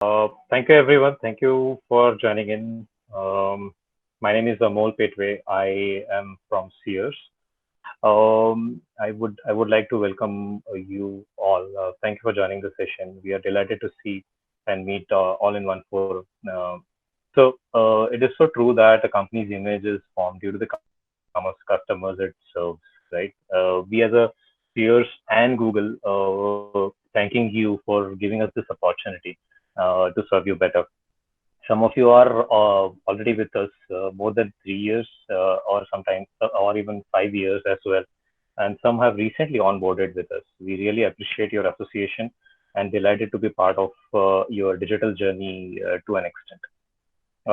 Thank you, everyone. Thank you for joining in. My name is Amol Petwe. I am from Sears. I would like to welcome you all. Thank you for joining the session. We are delighted to see and meet all in one forum. It is so true that a company's image is formed due to the customers it serves, right? We as a Sears and Google, thanking you for giving us this opportunity to serve you better. Some of you are already with us more than 3 years, or sometimes, or even 5 years as well. And some have recently onboarded with us. We really appreciate your association and delighted to be part of your digital journey to an extent.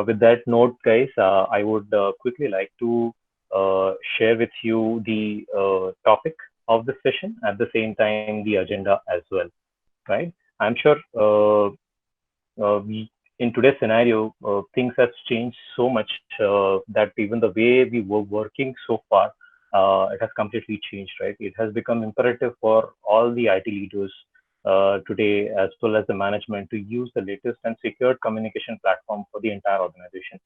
With that note, guys, I would quickly like to share with you the topic of the session, at the same time, the agenda as well, right? I'm sure we in today's scenario, things have changed so much that even the way we were working so far, it has completely changed, right? It has become imperative for all the IT leaders today, as well as the management, to use the latest and secured communication platform for the entire organization.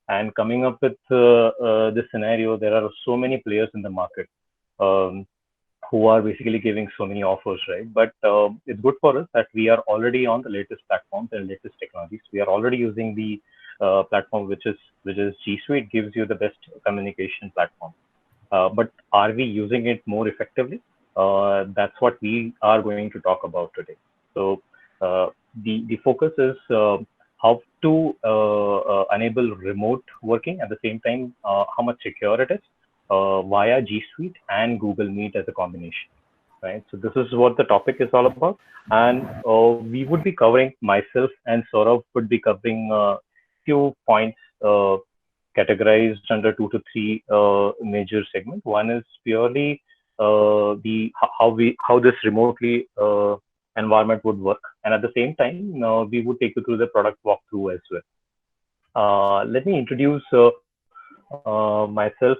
And coming up with this scenario, there are so many players in the market. Um, who are basically giving so many offers, right? But it's good for us that we are already on the latest platforms and latest technologies. We are already using the platform which is G Suite, gives you the best communication platform. But are we using it more effectively? That's what we are going to talk about today. So the focus is how to enable remote working, at the same time, how much secure it is via G Suite and Google Meet as a combination, right? So this is what the topic is all about, and we would be covering, myself and Saurabh would be covering a few points categorized under two to three major segments. One is purely the how this remotely environment would work, and at the same time, we would take you through the product walkthrough as well. Let me introduce myself.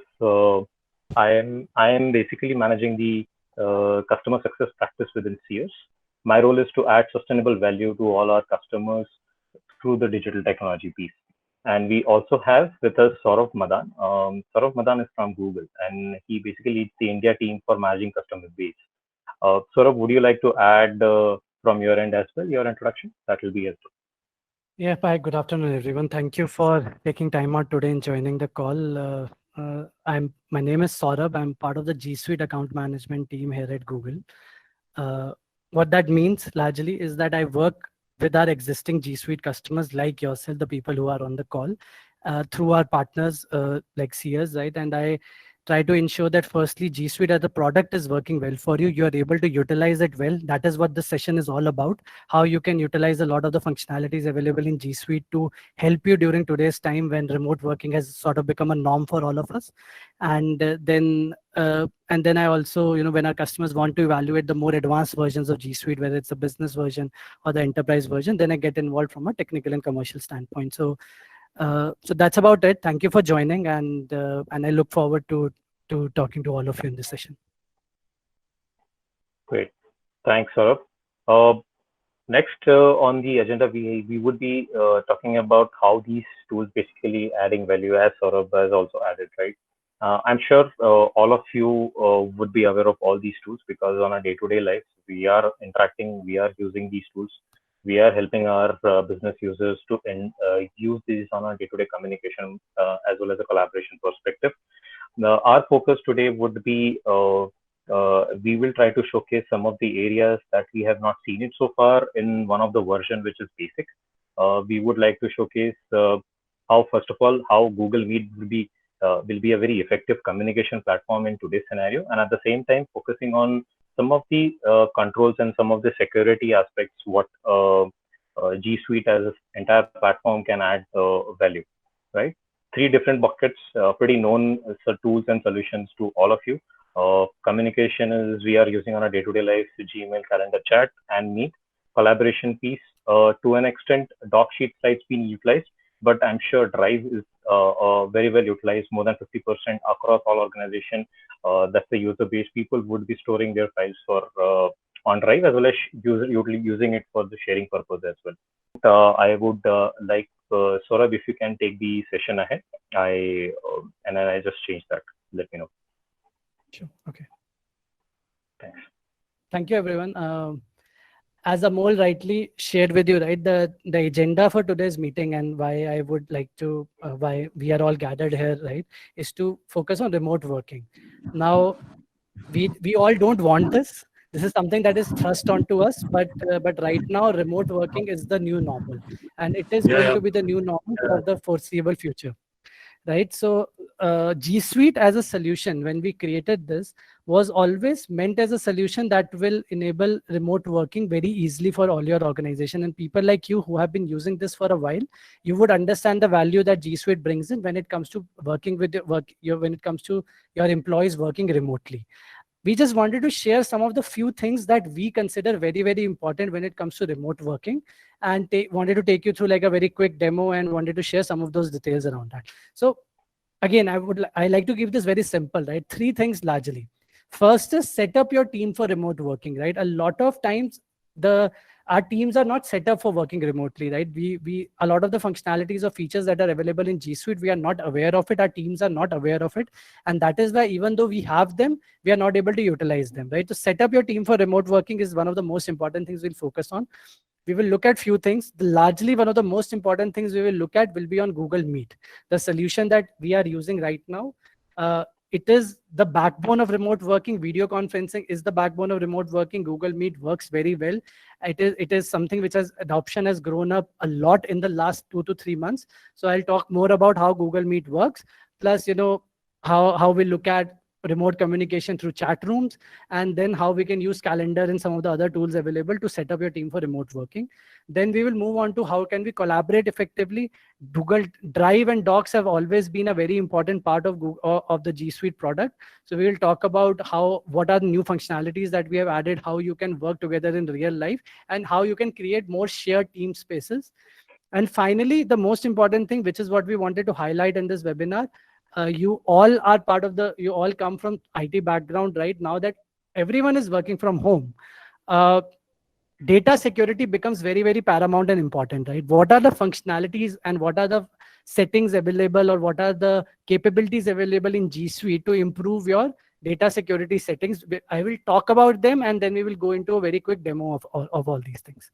I am basically managing the customer success practice within Sears. My role is to add sustainable value to all our customers through the digital technology piece. And we also have with us Saurav Madan. Saurav Madan is from Google, and he basically leads the India team for managing customer base. Saurav, would you like to add from your end as well your introduction? That will be helpful. Yeah, hi, good afternoon, everyone. Thank you for taking time out today and joining the call. My name is Saurabh. I'm part of the G Suite account management team here at Google. Uh, what that means largely is that I work with our existing G Suite customers like yourself, the people who are on the call, through our partners like Sears, right? And I try to ensure that firstly G Suite as a product is working well for you. You are able to utilize it well. That is what this session is all about, how you can utilize a lot of the functionalities available in G Suite to help you during today's time when remote working has sort of become a norm for all of us. And then I also, when our customers want to evaluate the more advanced versions of G Suite, whether it's a business version or the enterprise version, then I get involved from a technical and commercial standpoint. So that's about it. Thank you for joining, and I look forward to talking to all of you in this session. Great. Thanks, Saurabh. Uh, Next, on the agenda, we would be talking about how these tools basically adding value, as Saurabh has also added, right? I'm sure all of you would be aware of all these tools, because on our day-to-day life, we are interacting, we are using these tools, we are helping our business users to use these on our day-to-day communication as well as a collaboration perspective. Our focus today would be we will try to showcase some of the areas that we have not seen it so far in one of the version, which is basic. We would like to showcase how, first of all, how Google Meet will be a very effective communication platform in today's scenario, and at the same time focusing on some of the controls and some of the security aspects what G Suite as an entire platform can add value, right? Three different buckets, pretty known tools and solutions to all of you. Communication is we are using on a day-to-day life, Gmail, calendar, chat, and Meet. Collaboration piece, to an extent, doc sheet sites being utilized, but I'm sure Drive is very well utilized, more than 50% across all organization. That's the user base. People would be storing their files for OneDrive, as well as using it for the sharing purpose as well. I would like Saurabh, if you can take the session ahead. And then I just changed that. Let me know. Sure. Okay. Thanks. Thank you, everyone. As Amol rightly shared with you, right, the agenda for today's meeting and why I would like to, why we are all gathered here, right, is to focus on remote working. Now, we all don't want this. This is something that is thrust onto us, but right now, remote working is the new normal, and it is going to be the new normal for the foreseeable future. Right. So G Suite as a solution, when we created this, was always meant as a solution that will enable remote working very easily for all your organization. And people like you who have been using this for a while, you would understand the value that G Suite brings in when it comes to working with when it comes to your employees working remotely. We just wanted to share some of the few things that we consider very, very important when it comes to remote working, and wanted to take you through like a very quick demo and wanted to share some of those details around that. So again, I like to give this very simple, right? Three things largely. First is set up your team for remote working, right? A lot of times our teams are not set up for working remotely, right? We a lot of the functionalities or features that are available in G Suite, we are not aware of it. Our teams are not aware of it. And that is why even though we have them, we are not able to utilize them, right? To set up your team for remote working is one of the most important things we'll focus on. We will look at few things. Largely, one of the most important things we will look at will be on Google Meet, the solution that we are using right now. It is the backbone of remote working. Video conferencing is the backbone of remote working. Google Meet works very well. It is something which adoption has grown up a lot in the last 2 to 3 months. So I'll talk more about how Google Meet works. Plus, how we look at remote communication through chat rooms, and then how we can use calendar and some of the other tools available to set up your team for remote working. Then we will move on to how can we collaborate effectively. Google Drive and Docs have always been a very important part of the G Suite product. So we will talk about what are the new functionalities that we have added, how you can work together in real life, and how you can create more shared team spaces. And finally, the most important thing, which is what we wanted to highlight in this webinar, you all come from IT background, right? Now that everyone is working from home, data security becomes very, very paramount and important, right? What are the functionalities and what are the settings available, or what are the capabilities available in G Suite to improve your data security settings? I will talk about them, and then we will go into a very quick demo of all these things.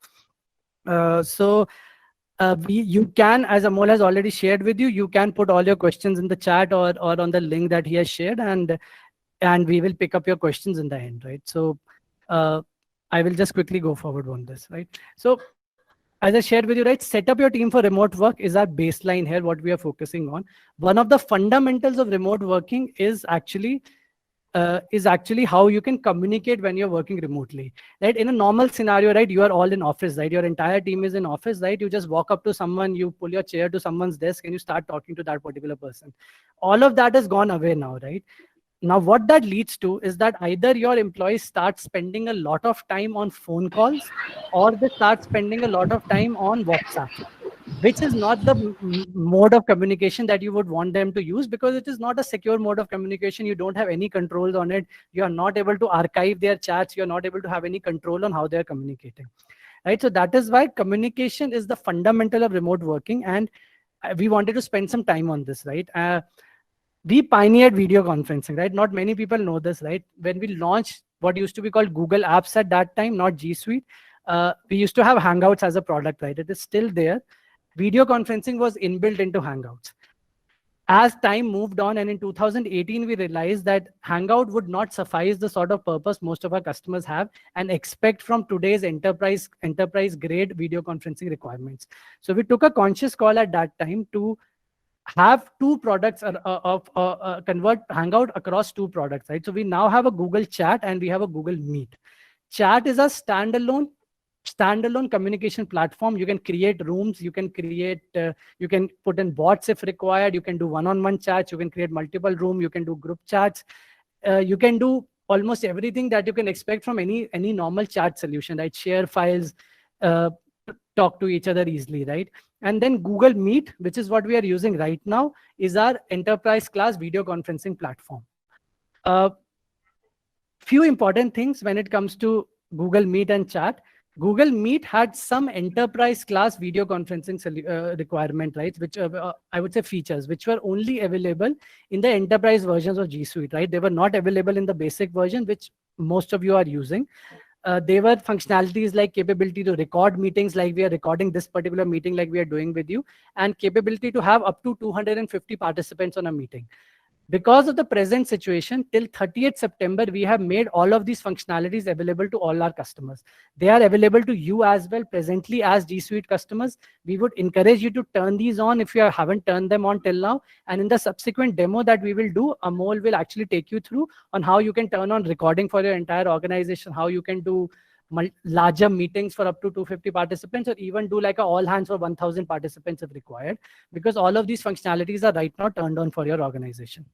You can, as Amol has already shared with you, you can put all your questions in the chat or on the link that he has shared, and we will pick up your questions in the end, right? So I will just quickly go forward on this, right? So as I shared with you, right, set up your team for remote work is our baseline here, what we are focusing on. One of the fundamentals of remote working is actually how you can communicate when you're working remotely, right? In a normal scenario, right, you are all in office, right? Your entire team is in office, right? You just walk up to someone, you pull your chair to someone's desk, and you start talking to that particular person. All of that has gone away now, right? Now, what that leads to is that either your employees start spending a lot of time on phone calls, or they start spending a lot of time on WhatsApp, which is not the mode of communication that you would want them to use, because it is not a secure mode of communication. You don't have any controls on it. You are not able to archive their chats. You're not able to have any control on how they're communicating, right? So that is why communication is the fundamental of remote working, and we wanted to spend some time on this, right? We pioneered video conferencing, right? Not many people know this, right? When we launched what used to be called Google Apps at that time, not G Suite, we used to have Hangouts as a product, right? It is still there. Video conferencing was inbuilt into Hangouts. As time moved on, and in 2018, we realized that Hangout would not suffice the sort of purpose most of our customers have and expect from today's enterprise grade video conferencing requirements. So we took a conscious call at that time to have two products convert Hangout across two products, right? So we now have a Google Chat and we have a Google Meet. Chat is a standalone communication platform. You can create rooms, you can put in bots if required, you can do one-on-one chats, you can create multiple rooms, you can do group chats, you can do almost everything that you can expect from any normal chat solution, right? Share files, talk to each other easily, right? And then Google Meet, which is what we are using right now, is our enterprise class video conferencing platform. Few important things when it comes to Google Meet and chat. Google Meet had some enterprise class video conferencing requirement, right? Which I would say features, which were only available in the enterprise versions of G Suite, right? They were not available in the basic version, which most of you are using. They were functionalities like capability to record meetings, like we are recording this particular meeting, like we are doing with you, and capability to have up to 250 participants on a meeting. Because of the present situation, till 30th September, we have made all of these functionalities available to all our customers. They are available to you as well presently as G Suite customers. We would encourage you to turn these on if you haven't turned them on till now. And in the subsequent demo that we will do, Amol will actually take you through on how you can turn on recording for your entire organization, how you can do larger meetings for up to 250 participants, or even do like a all hands for 1000 participants if required, because all of these functionalities are right now turned on for your organization.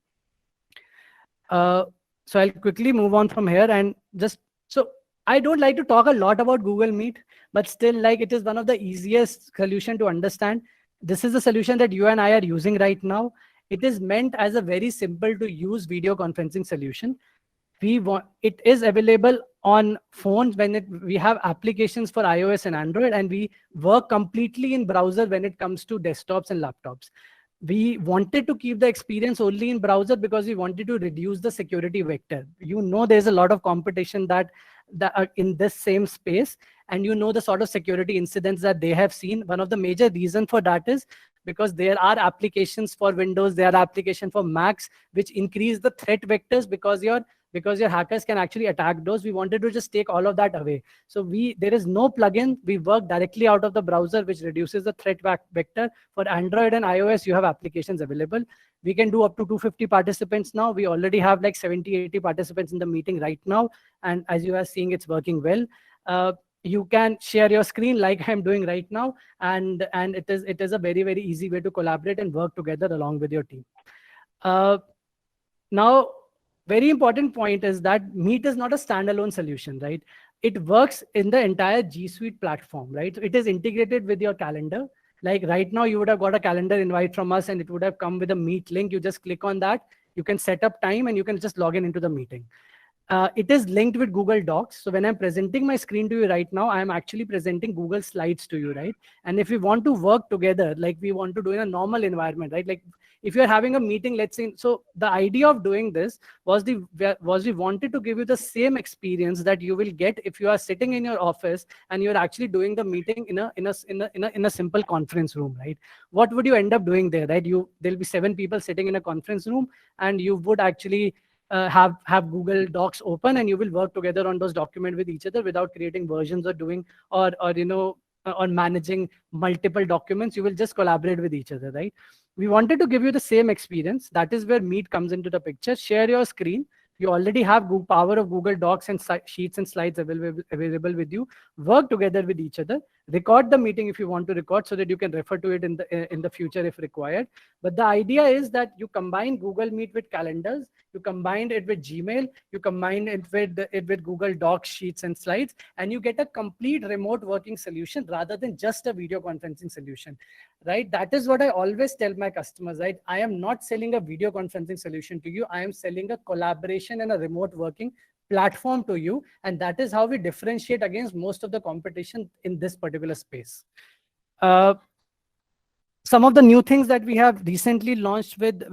So I'll quickly move on from here, and just, so I don't like to talk a lot about Google Meet, but still, like, it is one of the easiest solution to understand. This is the solution that you and I are using right now. It is meant as a very simple to use video conferencing solution. It is available on phones when we have applications for iOS and Android, and we work completely in browser when it comes to desktops and laptops. We wanted to keep the experience only in browser because we wanted to reduce the security vector. You know, there's a lot of competition that are in this same space, and you know the sort of security incidents that they have seen. One of the major reasons for that is because there are applications for Windows, there are applications for Macs, which increase the threat vectors because your hackers can actually attack those. We wanted to just take all of that away. So there is no plugin. We work directly out of the browser, which reduces the threat vector. For Android and iOS, you have applications available. We can do up to 250 participants now. We already have like 70, 80 participants in the meeting right now. And as you are seeing, it's working well. You can share your screen like I'm doing right now. And it is a very, very easy way to collaborate and work together along with your team. Now, very important point is that Meet is not a standalone solution, right? It works in the entire G Suite platform, right? So it is integrated with your calendar. Like right now, you would have got a calendar invite from us and it would have come with a Meet link. You just click on that. You can set up time and you can just log in into the meeting. It is linked with Google Docs. So when I'm presenting my screen to you right now, I'm actually presenting Google Slides to you, right? And if we want to work together, like we want to do in a normal environment, right? Like if you're having a meeting, let's say, so the idea of doing this was we wanted to give you the same experience that you will get if you are sitting in your office and you're actually doing the meeting in a simple conference room, right? What would you end up doing there, right? There'll be 7 people sitting in a conference room, and you would actually have Google Docs open, and you will work together on those documents with each other without creating versions or managing multiple documents. You will just collaborate with each other, right? We wanted to give you the same experience. That is where Meet comes into the picture. Share your screen. You already have power of Google Docs and Sheets and Slides available with you. Work together with each other. Record the meeting if you want to record, so that you can refer to it in the future if required. But the idea is that you combine Google Meet with calendars, you combine it with Gmail, you combine it with Google Docs, Sheets, and Slides, and you get a complete remote working solution rather than just a video conferencing solution, right? That is what I always tell my customers, right? I am not selling a video conferencing solution to you. I am selling a collaboration and a remote working platform to you, and that is how we differentiate against most of the competition in this particular space. Some of the new things that we have recently launched with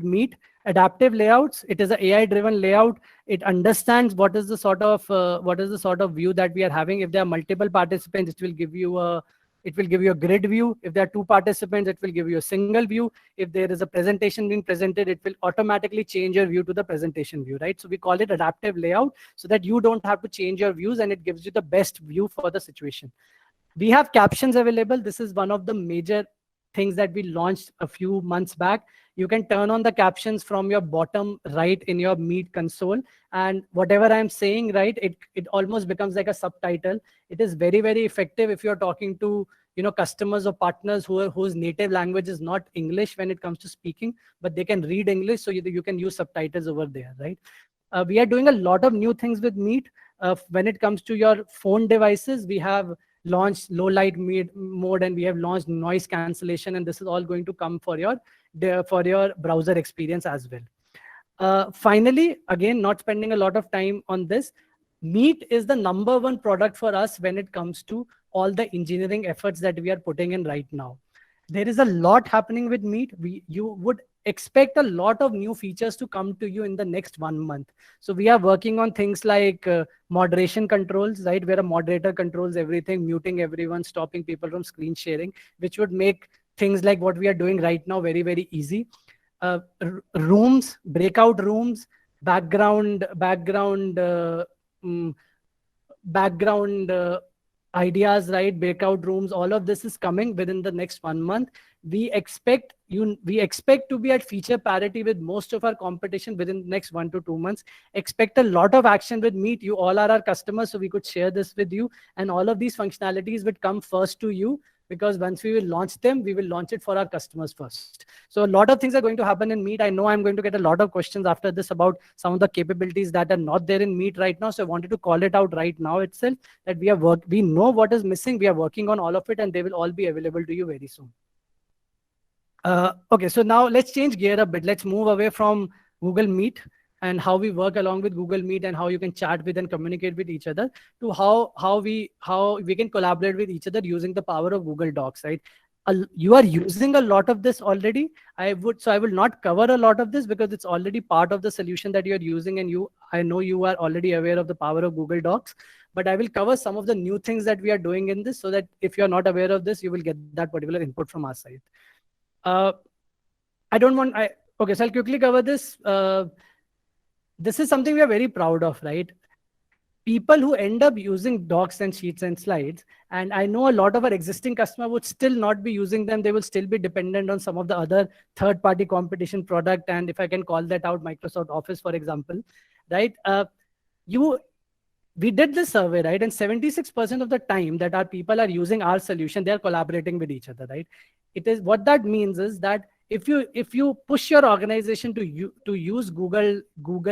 Meet: adaptive layouts. It is an AI-driven layout. It understands what is the sort of view that we are having. If there are multiple participants, it will give you a grid view. If there are 2 participants, it will give you a single view. If there is a presentation being presented, it will automatically change your view to the presentation view, right? So we call it adaptive layout, so that you don't have to change your views, and it gives you the best view for the situation. We have captions available. This is one of the major things that we launched a few months back. You can turn on the captions from your bottom right in your Meet console, and whatever I'm saying, right, it almost becomes like a subtitle. It is very, very effective if you're talking to customers or partners whose native language is not English when it comes to speaking, but they can read English, so you can use subtitles over there, right? We are doing a lot of new things with Meet. When it comes to your phone devices, we have launched low light mode, and we have launched noise cancellation, and this is all going to come for your browser experience as well. Finally, again, not spending a lot of time on this, Meet is the number one product for us when it comes to all the engineering efforts that we are putting in right now. There is a lot happening with Meet. You would expect a lot of new features to come to you in the next 1 month. So we are working on things like moderation controls, right? Where a moderator controls everything, muting everyone, stopping people from screen sharing, which would make things like what we are doing right now very, very easy. Rooms, breakout rooms, mm, background ideas, right? Breakout rooms, all of this is coming within the next 1 month. We expect to be at feature parity with most of our competition within the next 1 to 2 months. Expect a lot of action with Meet. You all are our customers, so we could share this with you, and all of these functionalities would come first to you, because once we will launch them, we will launch it for our customers first. So a lot of things are going to happen in Meet. I know I'm going to get a lot of questions after this about some of the capabilities that are not there in Meet right now. So I wanted to call it out right now itself, that we know what is missing. We are working on all of it, and they will all be available to you very soon. Okay, so now let's change gear a bit. Let's move away from Google Meet and how we work along with Google Meet and how you can chat with and communicate with each other, to how we can collaborate with each other using the power of Google Docs, right? You are using a lot of this already. I will not cover a lot of this because it's already part of the solution that you're using, and I know you are already aware of the power of Google Docs. But I will cover some of the new things that we are doing in this, so that if you're not aware of this, you will get that particular input from our side. I don't want, okay, so I'll quickly cover this. This is something we are very proud of, right? People who end up using docs and sheets and slides, and I know a lot of our existing customer would still not be using them. They will still be dependent on some of the other third-party competition product. And if I can call that out, Microsoft Office, for example, right? We did this survey, right? And 76% of the time that our people are using our solution, they're collaborating with each other, right? What that means is that if you push your organization to use Google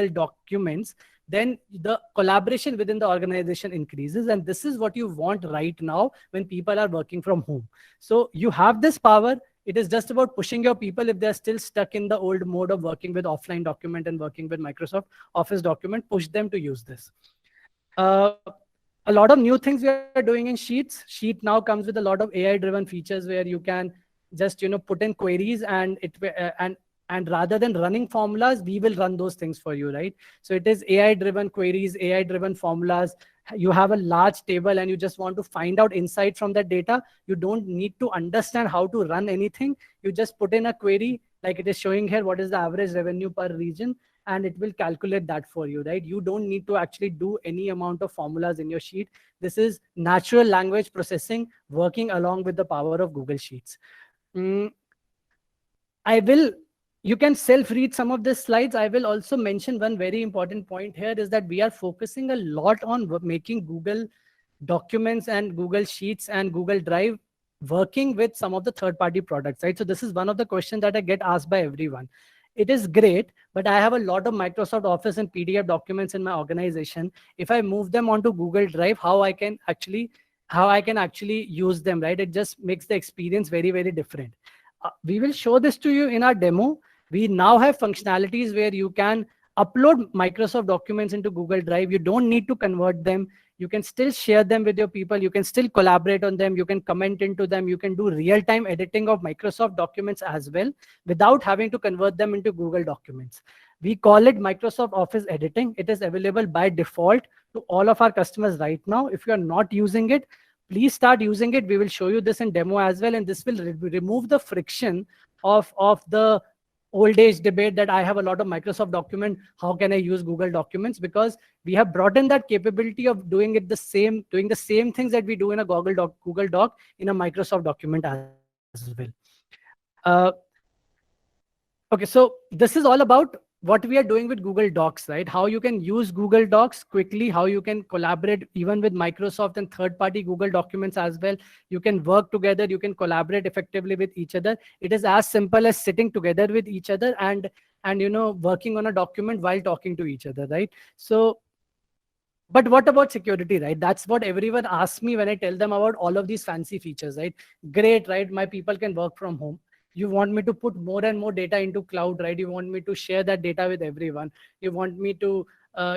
Documents, then the collaboration within the organization increases. And this is what you want right now when people are working from home. So you have this power. It is just about pushing your people. If they're still stuck in the old mode of working with offline document and working with Microsoft Office document, push them to use this. A lot of new things we are doing in Sheets. Sheet now comes with a lot of AI-driven features where you can just put in queries, and and rather than running formulas, we will run those things for you, right? So it is AI-driven queries, AI-driven formulas. You have a large table and you just want to find out insight from that data. You don't need to understand how to run anything. You just put in a query, like it is showing here, what is the average revenue per region, and it will calculate that for you, right? You don't need to actually do any amount of formulas in your sheet. This is natural language processing working along with the power of Google Sheets. You can self-read some of these slides. I will also mention one very important point here, is that we are focusing a lot on making Google Documents and Google Sheets and Google Drive working with some of the third-party products, right? So this is one of the questions that I get asked by everyone. It is great, but I have a lot of Microsoft Office and PDF documents in my organization. If I move them onto Google Drive, how I can actually use them, right? It just makes the experience very, very different. We will show this to you in our demo. We now have functionalities where you can upload Microsoft documents into Google Drive. You don't need to convert them. You can still share them with your people. You can still collaborate on them. You can comment into them. You can do real-time editing of Microsoft documents as well without having to convert them into Google Documents. We call it Microsoft Office Editing. It is available by default to all of our customers right now. If you are not using it, please start using it. We will show you this in demo as well. And this will remove the friction of the old age debate that I have a lot of Microsoft document. How can I use Google Documents? Because we have brought in that capability of doing the same things that we do in a Google Doc in a Microsoft document as well. Okay, so this is all about what we are doing with Google Docs, right? How you can use Google Docs quickly, how you can collaborate even with Microsoft and third-party Google Documents as well. You can work together, you can collaborate effectively with each other. It is as simple as sitting together with each other and working on a document while talking to each other, right? So, but what about security, right? That's what everyone asks me when I tell them about all of these fancy features, right? Great, right? My people can work from home. You want me to put more and more data into cloud, right? You want me to share that data with everyone. You want me to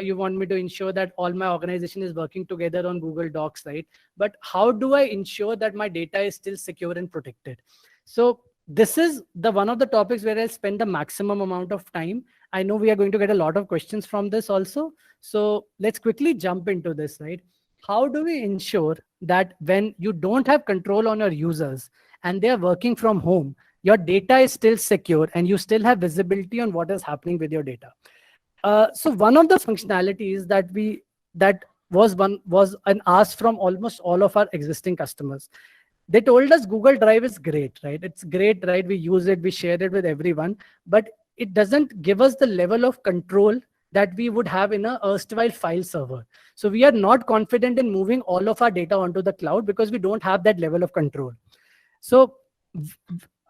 You want me to ensure that all my organization is working together on Google Docs, right? But how do I ensure that my data is still secure and protected? So this is the one of the topics where I'll spend the maximum amount of time. I know we are going to get a lot of questions from this also. So let's quickly jump into this, right? How do we ensure that when you don't have control on your users and they are working from home, your data is still secure and you still have visibility on what is happening with your data? So one of the functionalities that was an ask from almost all of our existing customers. They told us Google Drive is great, right? It's great, right? We use it, we share it with everyone, but it doesn't give us the level of control that we would have in a erstwhile file server. So we are not confident in moving all of our data onto the cloud because we don't have that level of control. So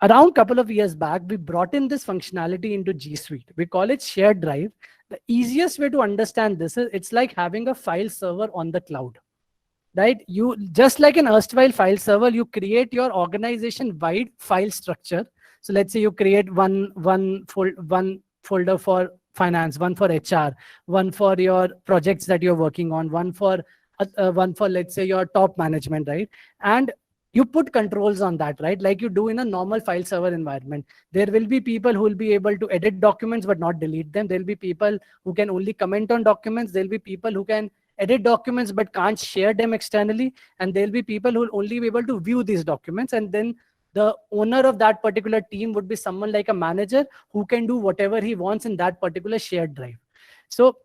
around a couple of years back, we brought in this functionality into G Suite. We call it shared drive. The easiest way to understand this is it's like having a file server on the cloud, right? You just like an erstwhile file server, you create your organization wide file structure. So let's say you create one folder for finance, one for HR, one for your projects that you're working on, one for let's say your top management, right? And you put controls on that, right? Like you do in a normal file server environment. There will be people who will be able to edit documents but not delete them. There'll be people who can only comment on documents. There'll be people who can edit documents but can't share them externally. And there'll be people who will only be able to view these documents. And then the owner of that particular team would be someone like a manager who can do whatever he wants in that particular shared drive. So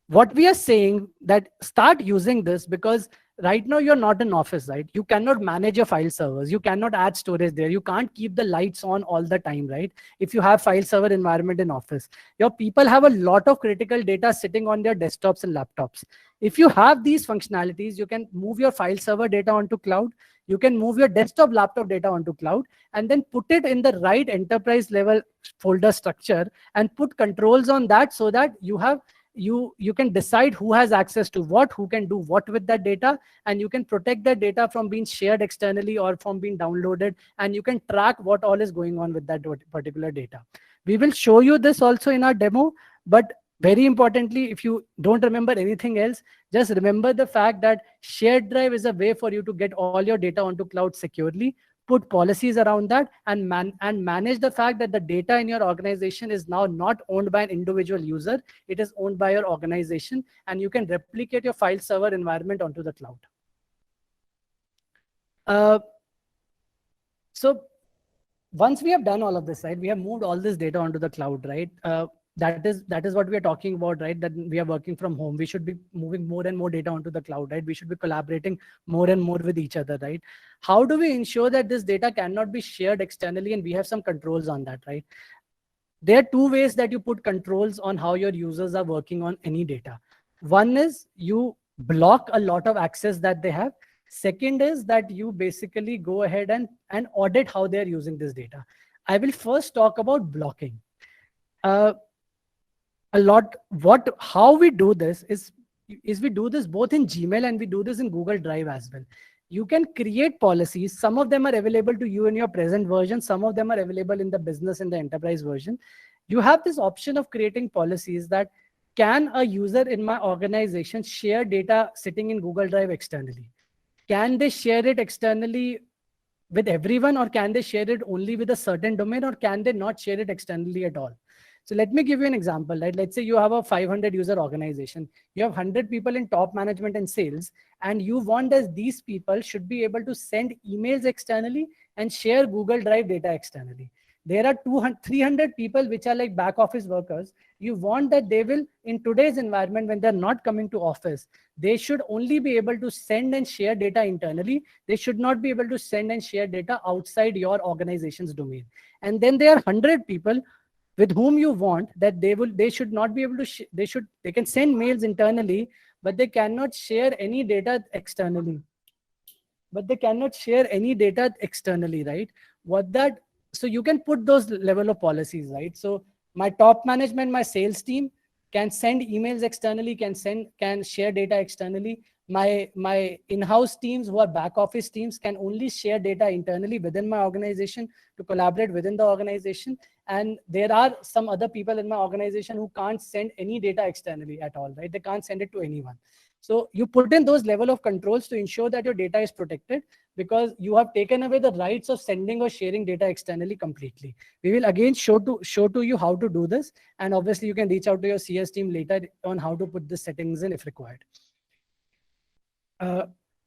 what we are saying that start using this, because right now you're not in office, right? You cannot manage your file servers. You cannot add storage there. You can't keep the lights on all the time, right? If you have file server environment in office, your people have a lot of critical data sitting on their desktops and laptops. If you have these functionalities, you can move your file server data onto cloud. You can move your desktop laptop data onto cloud and then put it in the right enterprise level folder structure and put controls on that so that you can decide who has access to what, who can do what with that data, and you can protect that data from being shared externally or from being downloaded, and you can track what all is going on with that particular data. We will show you this also in our demo, but very importantly, if you don't remember anything else, just remember the fact that shared drive is a way for you to get all your data onto cloud securely, put policies around that, and manage the fact that the data in your organization is now not owned by an individual user. It is owned by your organization, and you can replicate your file server environment onto the cloud. So once we have done all of this, right, we have moved all this data onto the cloud, right? That is what we are talking about, right? That we are working from home. We should be moving more and more data onto the cloud, right? We should be collaborating more and more with each other, right? How do we ensure that this data cannot be shared externally and we have some controls on that, right? There are two ways that you put controls on how your users are working on any data. One is you block a lot of access that they have. Second is that you basically go ahead and audit how they're using this data. I will first talk about blocking. How we do this is we do this both in Gmail and we do this in Google Drive as well. You can create policies. Some of them are available to you in your present version. Some of them are available in the business and the enterprise version. You have this option of creating policies that can a user in my organization share data sitting in Google Drive externally? Can they share it externally with everyone, or can they share it only with a certain domain, or can they not share it externally at all? So let me give you an example, right? Let's say you have a 500 user organization. You have 100 people in top management and sales, and you want that these people should be able to send emails externally and share Google Drive data externally. There are 300 people which are like back office workers. You want that they will, in today's environment, when they're not coming to office, they should only be able to send and share data internally. They should not be able to send and share data outside your organization's domain. And then there are 100 people with whom you want that they should not be able to, they can send mails internally, but they cannot share any data externally. Right? So you can put those level of policies, right? So my top management, my sales team can send emails externally, can share data externally, My in-house teams who are back office teams can only share data internally within my organization to collaborate within the organization. And there are some other people in my organization who can't send any data externally at all, right? They can't send it to anyone. So you put in those level of controls to ensure that your data is protected, because you have taken away the rights of sending or sharing data externally completely. We will again show to you how to do this. And obviously you can reach out to your CS team later on how to put the settings in if required.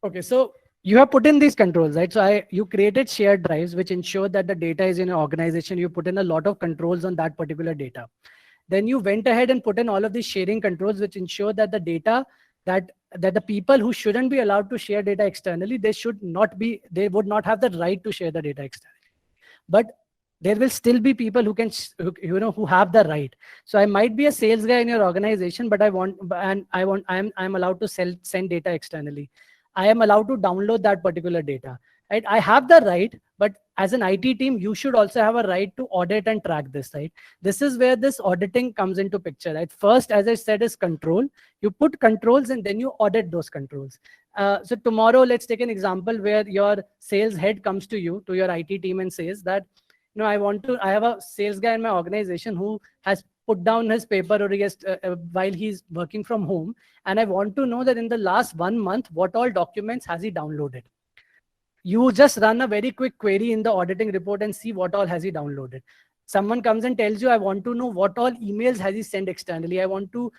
Okay, so you have put in these controls, right? So you created shared drives, which ensure that the data is in an organization. You put in a lot of controls on that particular data. Then you went ahead and put in all of these sharing controls, which ensure that the data that the people who shouldn't be allowed to share data externally, they would not have the right to share the data externally. But there will still be people who can, who have the right. So I might be a sales guy in your organization, but I'm allowed to send data externally. I am allowed to download that particular data, right? I have the right, but as an IT team, you should also have a right to audit and track this, right? This is where this auditing comes into picture, right? First, as I said, is control. You put controls and then you audit those controls. So tomorrow, let's take an example where your sales head comes to you, to your IT team, and says that, I have a sales guy in my organization who has put down his paper, or while he's working from home, and I want to know that in the last 1 month, what all documents has he downloaded. You just run a very quick query in the auditing report and see what all has he downloaded. Someone comes and tells you, I want to know what all emails has he sent externally. I want to,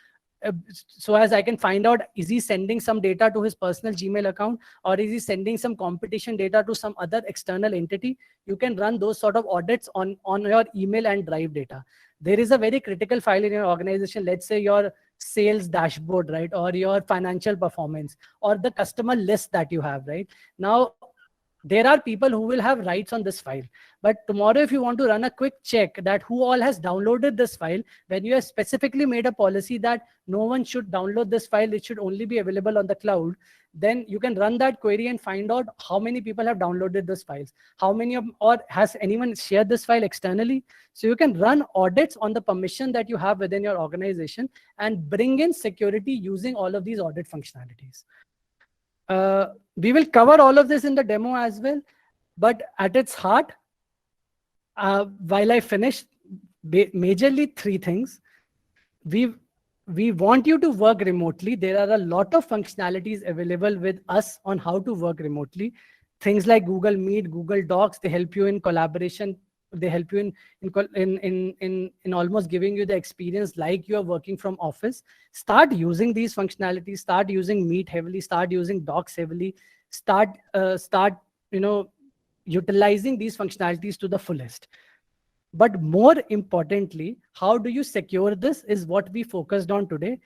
so as I can find out, is he sending some data to his personal Gmail account, or is he sending some competition data to some other external entity? You can run those sort of audits on your email and drive data. There is a very critical file in your organization, let's say your sales dashboard, right? Or your financial performance, or the customer list that you have, right? Now, there are people who will have rights on this file. But tomorrow, if you want to run a quick check that who all has downloaded this file, when you have specifically made a policy that no one should download this file, it should only be available on the cloud, then you can run that query and find out how many people have downloaded this files, how many of, or has anyone shared this file externally. So you can run audits on the permission that you have within your organization and bring in security using all of these audit functionalities. We will cover all of this in the demo as well, but at its heart, while I finish, majorly three things. We want you to work remotely. There are a lot of functionalities available with us on how to work remotely. Things like Google Meet, Google Docs, they help you in collaboration. They help you in almost giving you the experience like you are working from office. Start using these functionalities. Start using Meet heavily. Start using Docs heavily. Start utilizing these functionalities to the fullest. But more importantly, how do you secure this is what we focused on today.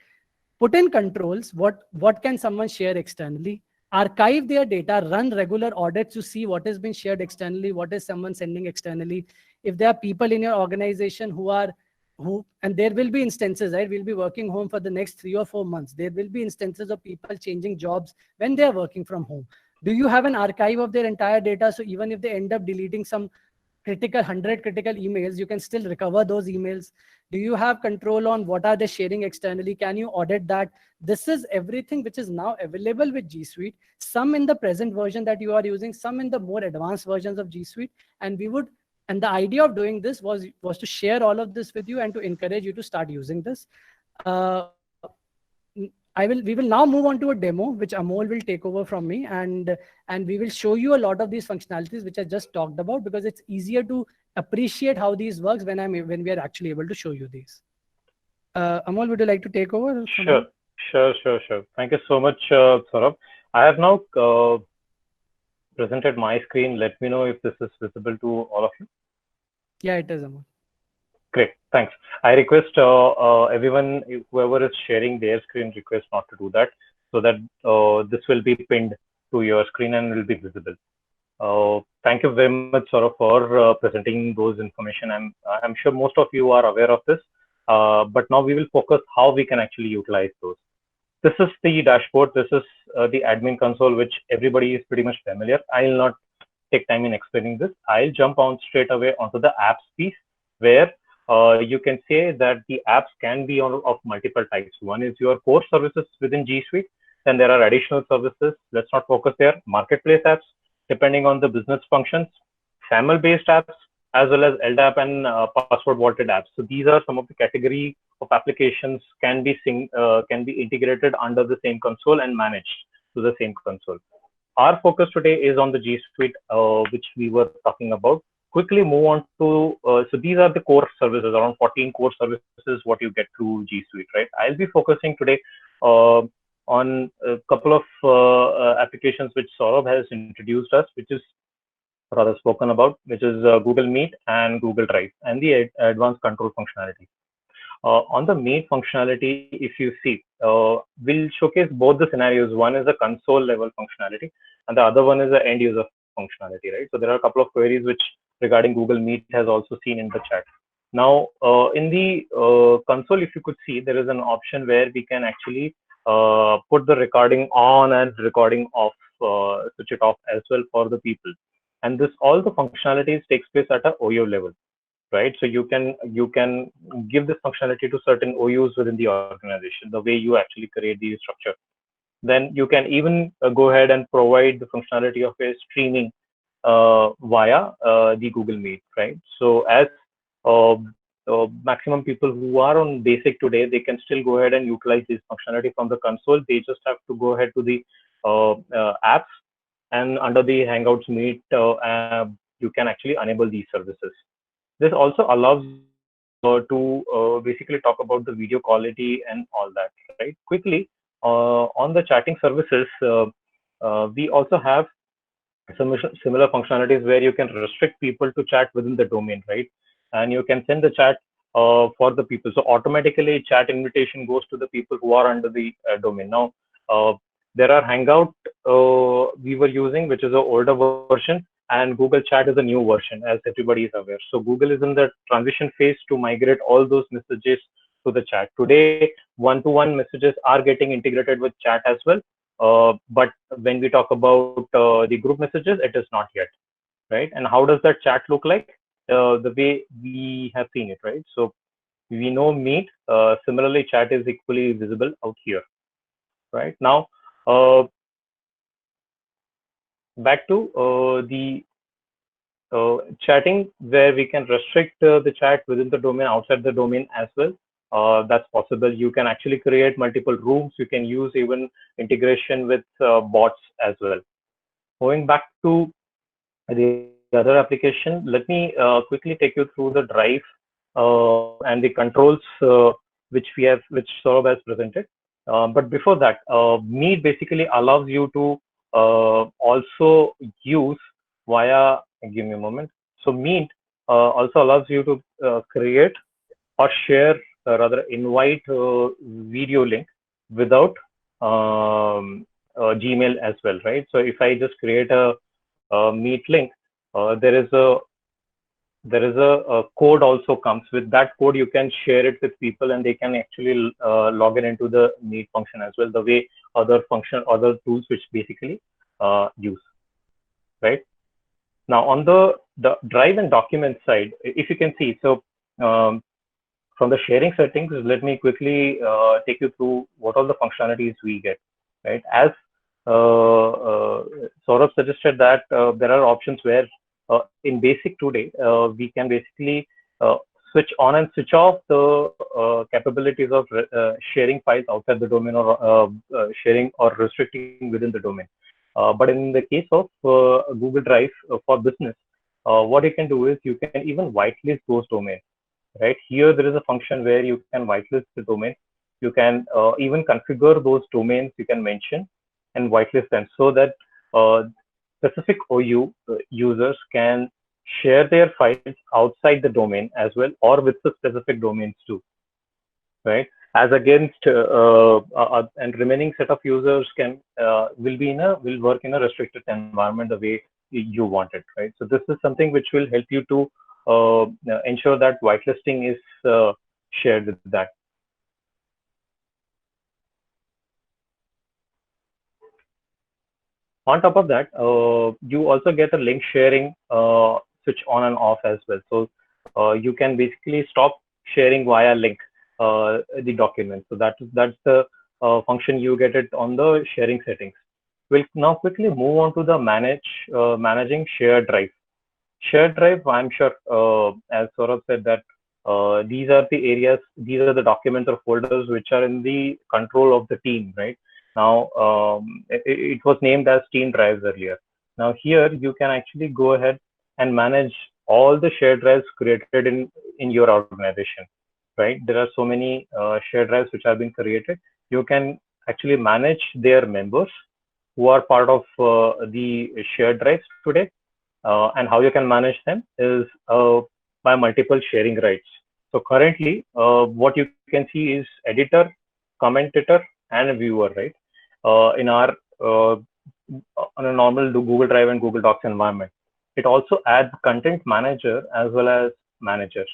Put in controls. What can someone share externally? Archive their data, run regular audits to see what has been shared externally, what is someone sending externally. If there are people in your organization and there will be instances, right? We'll be working home for the next 3 or 4 months. There will be instances of people changing jobs when they are working from home. Do you have an archive of their entire data? So even if they end up deleting some 100 critical emails, you can still recover those emails. Do you have control on what are they sharing externally? Can you audit that? This is everything which is now available with G Suite, some in the present version that you are using, some in the more advanced versions of G Suite. And the idea of doing this was to share all of this with you and to encourage you to start using this. We will now move on to a demo, which Amol will take over from me, and we will show you a lot of these functionalities which I just talked about, because it's easier to appreciate how these works when we are actually able to show you these. Amol, would you like to take over? Sure. Thank you so much, Saurabh. I have now presented my screen. Let me know if this is visible to all of you. Yeah, it is, Amol. Great, thanks. I request everyone, whoever is sharing their screen, request not to do that, so that this will be pinned to your screen and will be visible. Thank you very much, Saurabh, for presenting those information. I'm sure most of you are aware of this, but now we will focus how we can actually utilize those. This is the dashboard. This is the admin console, which everybody is pretty much familiar. I'll not take time in explaining this. I'll jump on straight away onto the apps piece, where you can say that the apps can be of multiple types. One is your core services within G Suite. Then there are additional services. Let's not focus there. Marketplace apps, depending on the business functions, SAML-based apps, as well as LDAP and password vaulted apps. So these are some of the category of applications can be integrated under the same console and managed to the same console. Our focus today is on the G Suite, which we were talking about. Quickly move on to, so these are the core services, around 14 core services, what you get through G Suite, right? I'll be focusing today on a couple of applications which Saurabh has introduced us, which is rather spoken about, which is Google Meet and Google Drive and the advanced control functionality. On the Meet functionality, if you see, we'll showcase both the scenarios. One is a console level functionality and the other one is the end user functionality, right? So there are a couple of queries which regarding Google Meet has also seen in the chat. Now, in the console, if you could see, there is an option where we can actually put the recording on and recording off, switch it off as well for the people. And this, all the functionalities takes place at a OU level, right? So you can give this functionality to certain OUs within the organization, the way you actually create the structure. Then you can even go ahead and provide the functionality of a streaming via the Google Meet, right? So as maximum people who are on basic today, they can still go ahead and utilize this functionality from the console. They just have to go ahead to the apps, and under the Hangouts Meet, you can actually enable these services. This also allows to basically talk about the video quality and all that, right? Quickly, on the chatting services, we also have similar functionalities where you can restrict people to chat within the domain, right? And you can send the chat for the people. So automatically chat invitation goes to the people who are under the domain. Now, there are Hangout we were using, which is an older version, and Google Chat is a new version, as everybody is aware. So Google is in the transition phase to migrate all those messages to the chat. Today, one-to-one messages are getting integrated with chat as well. But when we talk about the group messages, it is not yet, right? And how does that chat look like? The way we have seen it, right? So we know Meet, similarly, chat is equally visible out here, right? Now, back to the chatting, where we can restrict the chat within the domain, outside the domain as well. That's possible. You can actually create multiple rooms. You can use even integration with bots as well. Going back to the other application, let me quickly take you through the Drive and the controls which Saurabh has presented. But before that, Meet basically allows you to also use via, give me a moment. So Meet also allows you to create or share, rather invite video link without Gmail as well, right? So if I just create a Meet link, there is a code also comes with that code. You can share it with people and they can actually log in into the Meet function as well, the way other tools which basically use, right? Now on the Drive and document side, if you can see, so from the sharing settings, let me quickly take you through what all the functionalities we get, right? As Saurabh suggested that there are options where in basic today, we can basically switch on and switch off the capabilities of sharing files outside the domain, or sharing or restricting within the domain. But in the case of Google Drive for business, what you can do is you can even whitelist those domains, right? Here, there is a function where you can whitelist the domain. You can even configure those domains you can mention and whitelist them so that specific OU users can share their files outside the domain as well, or with the specific domains too, right? As against and remaining set of users can will work in a restricted environment the way you want it, right? So this is something which will help you to ensure that whitelisting is shared with that. On top of that, you also get a link sharing switch on and off as well. So you can basically stop sharing via link the document. So that's the function you get it on the sharing settings. We'll now quickly move on to the managing shared drive. Shared drive, I'm sure, as Saurabh said, that these are the areas, these are the documents or folders which are in the control of the team, right? Now, it was named as team drives earlier. Now, here you can actually go ahead and manage all the shared drives created in your organization, right? There are so many shared drives which have been created. You can actually manage their members who are part of the shared drives today, and how you can manage them is by multiple sharing rights. So currently, what you can see is editor, commentator, and a viewer, right? In our on a normal Google Drive and Google Docs environment. It also adds content manager as well as manager,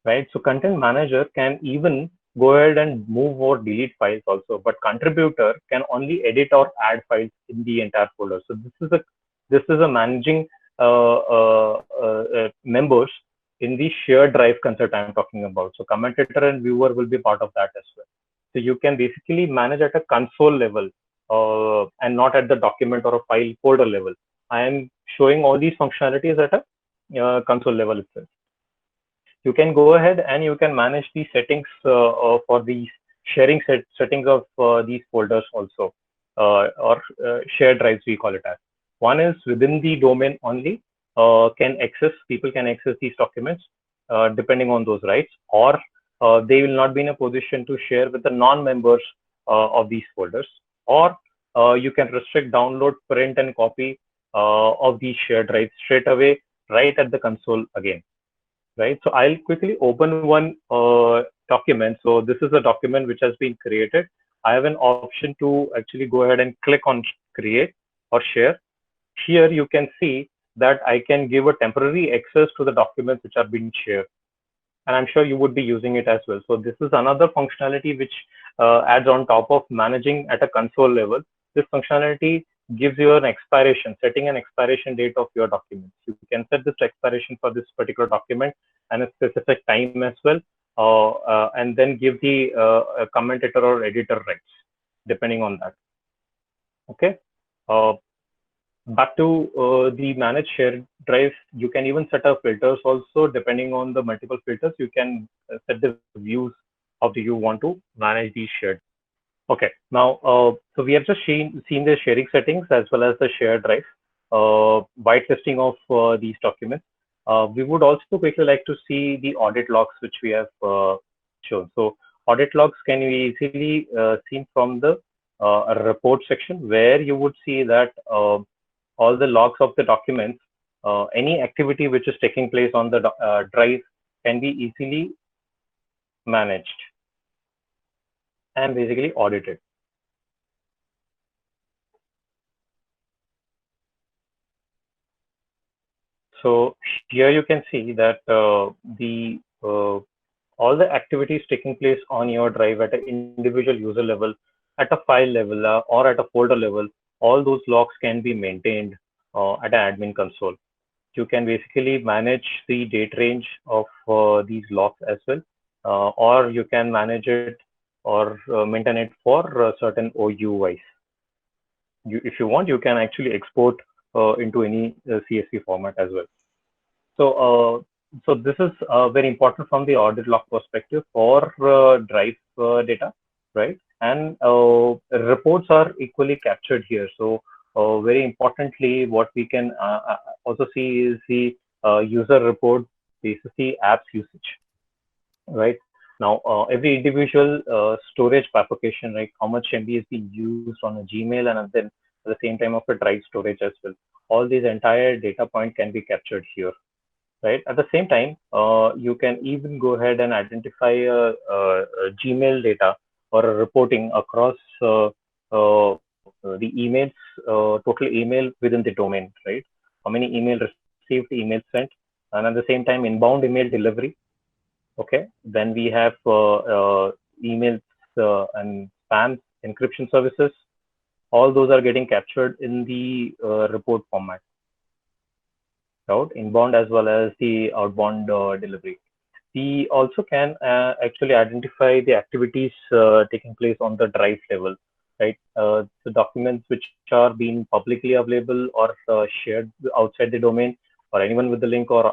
right? So content manager can even go ahead and move or delete files also, but contributor can only edit or add files in the entire folder. So this is a managing members in the shared drive concept I'm talking about. So commentator and viewer will be part of that as well. So you can basically manage at a console level and not at the document or a file folder level. I am showing all these functionalities at a console level itself. You can go ahead and you can manage the settings for the sharing settings of these folders also, or shared drives we call it as. One is within the domain only, people can access these documents depending on those rights, or they will not be in a position to share with the non-members of these folders, or you can restrict download, print, and copy of these shared drives straight away right at the console again, right? So I'll quickly open one document. So this is a document which has been created. I have an option to actually go ahead and click on create or share. Here you can see that I can give a temporary access to the documents which are being shared. And I'm sure you would be using it as well. So this is another functionality which adds on top of managing at a console level. This functionality gives you an expiration, setting an expiration date of your documents. You can set this expiration for this particular document and a specific time as well, and then give the commentator or editor rights, depending on that. Okay. Back to the manage share drive, you can even set up filters also. Depending on the multiple filters, you can set the views how do you want to manage these shared. Okay, now, so we have just seen the sharing settings as well as the shared drive, whitelisting of these documents. We would also quickly like to see the audit logs which we have shown. So audit logs can be easily seen from the report section, where you would see that all the logs of the documents, any activity which is taking place on the drive can be easily managed and basically audited. So here you can see that all the activities taking place on your drive at an individual user level, at a file level, or at a folder level, all those logs can be maintained at an admin console. You can basically manage the date range of these logs as well, or you can manage it or maintain it for certain OUIs. If you want, you can actually export into any CSV format as well. So this is very important from the audit log perspective for drive data, right? And reports are equally captured here. So very importantly, what we can also see is the user report basis the app's usage, right? Now, every individual storage bifurcation, right? How much MB is being used on a Gmail, and then at the same time of a drive storage as well. All these entire data point can be captured here, right? At the same time, you can even go ahead and identify a Gmail data or a reporting across the emails, total email within the domain, right? How many email received, email sent, and at the same time, inbound email delivery. Okay, then we have emails and spam encryption services. All those are getting captured in the report format, out inbound as well as the outbound delivery. we also can actually identify the activities taking place on the drive level, right? The documents which are being publicly available or shared outside the domain, or anyone with the link, or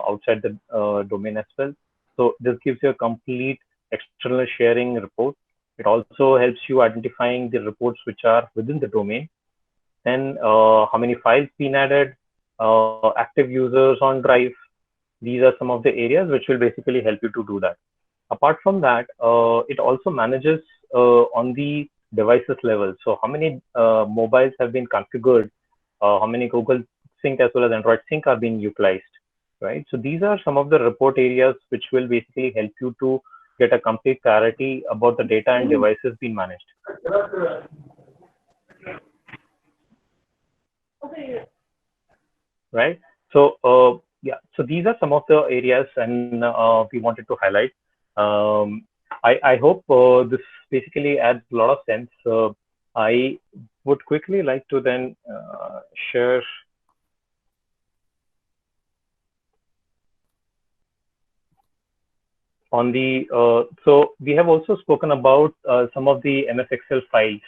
outside the domain as well. So this gives you a complete external sharing report. It also helps you identifying the reports which are within the domain. Then how many files been added, active users on drive. These are some of the areas which will basically help you to do that. Apart from that, it also manages on the devices level. So how many mobiles have been configured, how many Google Sync as well as Android Sync are being utilized, right? So these are some of the report areas which will basically help you to get a complete clarity about the data and devices being managed. Right. So yeah, so these are some of the areas, and we wanted to highlight. I hope this basically adds a lot of sense. I would quickly like to then share on the. So we have also spoken about some of the MS Excel files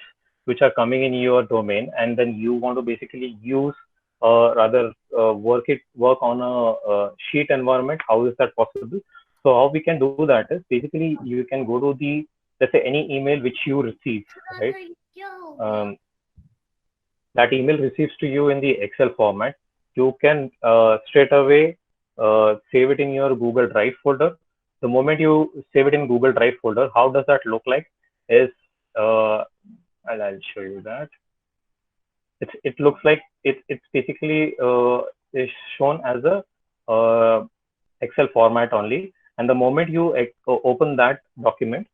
which are coming in your domain, and then you want to basically use rather work on a sheet environment. How is that possible? So how we can do that is basically you can go to the, let's say, any email which you receive, right? That email receives to you in the Excel format. You can straight away save it in your Google Drive folder. The moment you save it in Google Drive folder, how does that look like? Is I'll show you that. It looks like it's basically is shown as a Excel format only. And the moment you open that document,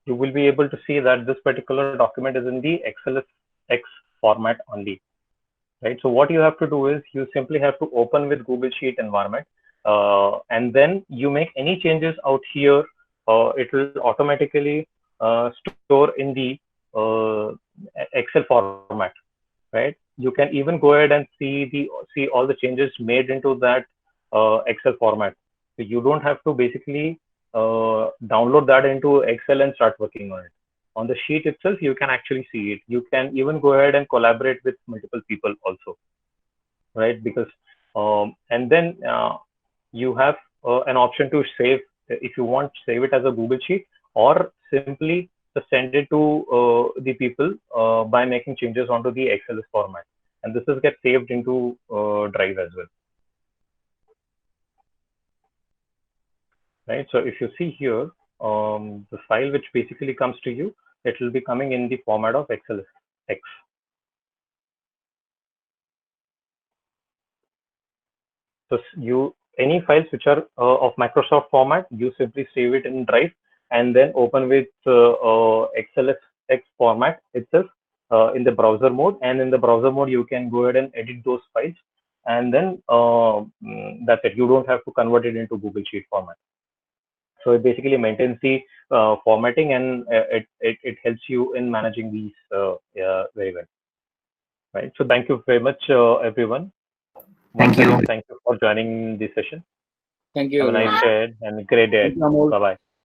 you will be able to see that this particular document is in the XLSX format only, right? So what you have to do is you simply have to open with Google Sheet environment, and then you make any changes out here. It will automatically store in the Excel format, right? You can even go ahead and see all the changes made into that Excel format. So you don't have to basically download that into Excel and start working on it. On the sheet itself, you can actually see it. You can even go ahead and collaborate with multiple people also, right? Because and then you have an option to save, if you want, save it as a Google Sheet, or simply just send it to the people by making changes onto the XLS format, and this is get saved into Drive as well, right? So if you see here, the file which basically comes to you, it will be coming in the format of XLSX. So any files which are of Microsoft format, you simply save it in Drive and then open with XLSX format itself in the browser mode. And in the browser mode, you can go ahead and edit those files, and then that's it. You don't have to convert it into Google Sheet format. So it basically maintains the formatting, and it helps you in managing these very well. Right. So thank you very much, everyone. Thank you. Thank you for joining this session. Thank you. Have a nice day and a great day. Bye bye.